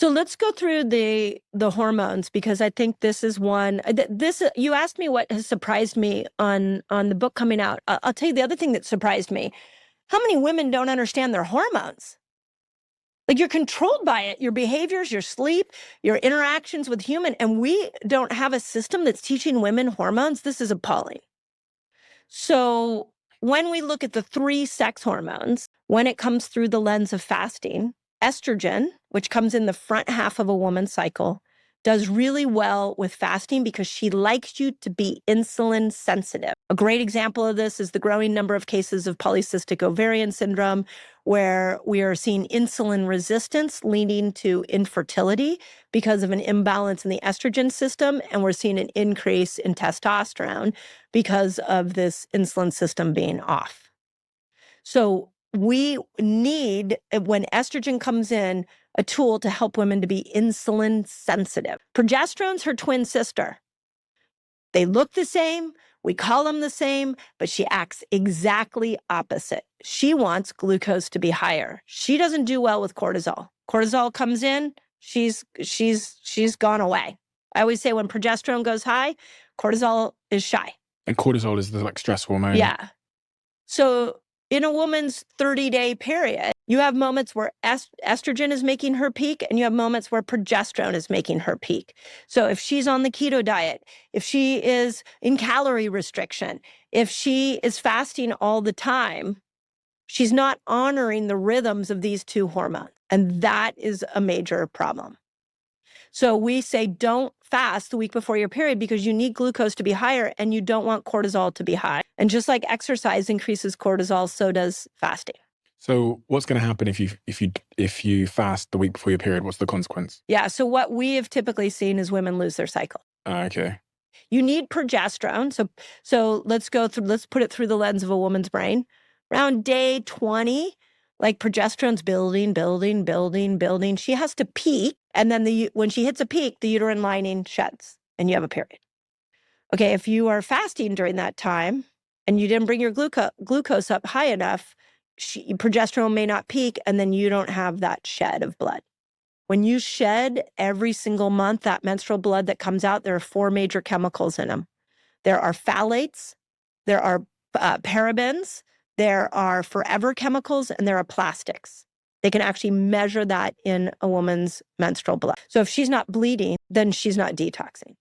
So let's go through the hormones, because I think this is one. You asked me what has surprised me on the book coming out. I'll tell you the other thing that surprised me. How many women don't understand their hormones? Like, you're controlled by it, your behaviors, your sleep, your interactions with human, and we don't have a system that's teaching women hormones. This is appalling. So when we look at the 3 sex hormones, when it comes through the lens of fasting, estrogen, which comes in the front half of a woman's cycle, does really well with fasting because she likes you to be insulin sensitive. A great example of this is the growing number of cases of polycystic ovarian syndrome, where we are seeing insulin resistance leading to infertility because of an imbalance in the estrogen system. And we're seeing an increase in testosterone because of this insulin system being off. So we need, when estrogen comes in, a tool to help women to be insulin sensitive. Progesterone's her twin sister. They look the same, we call them the same, but she acts exactly opposite. She wants glucose to be higher. She doesn't do well with cortisol. Cortisol comes in, she's gone away. I always say when progesterone goes high, cortisol is shy. And cortisol is the stress hormone. Yeah. So in a woman's 30-day period, you have moments where estrogen is making her peak, and you have moments where progesterone is making her peak. So if she's on the keto diet, if she is in calorie restriction, if she is fasting all the time, she's not honoring the rhythms of these 2 hormones. And that is a major problem. So we say don't fast the week before your period because you need glucose to be higher and you don't want cortisol to be high. And just like exercise increases cortisol, so does fasting. So what's going to happen if you fast the week before your period? What's the consequence? Yeah, so what we have typically seen is women lose their cycle. Okay. You need progesterone. So let's put it through the lens of a woman's brain. Around day 20, like progesterone's building. She has to peak. And then when she hits a peak, the uterine lining sheds and you have a period. Okay, if you are fasting during that time and you didn't bring your glucose up high enough, progesterone may not peak, and then you don't have that shed of blood. When you shed every single month, that menstrual blood that comes out, there are 4 major chemicals in them. There are phthalates, there are parabens, there are forever chemicals, and there are plastics. They can actually measure that in a woman's menstrual blood. So if she's not bleeding, then she's not detoxing.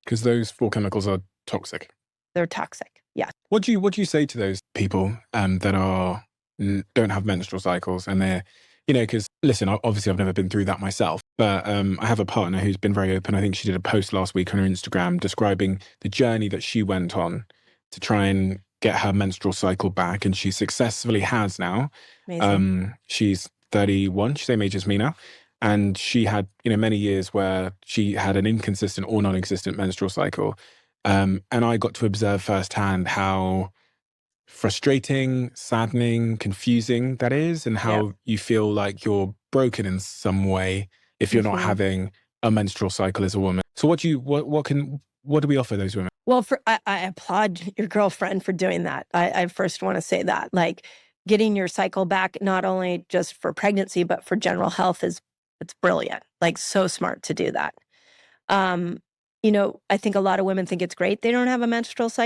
Because those 4 chemicals are toxic. They're toxic, yeah. What do you say to those people that don't have menstrual cycles, and they're, because listen, obviously I've never been through that myself, but I have a partner who's been very open. I think she did a post last week on her Instagram describing the journey that she went on to try and get her menstrual cycle back, and she successfully has now. Amazing. She's 31, she's the same age as me now, and she had many years where she had an inconsistent or non-existent menstrual cycle, and I got to observe firsthand how frustrating, saddening, confusing that is, and how you feel like you're broken in some way if you're not having a menstrual cycle as a woman. So what do we offer those women? Well, I applaud your girlfriend for doing that. I first want to say that, like, getting your cycle back, not only just for pregnancy, but for general health it's brilliant. Like, so smart to do that. I think a lot of women think it's great they don't have a menstrual cycle.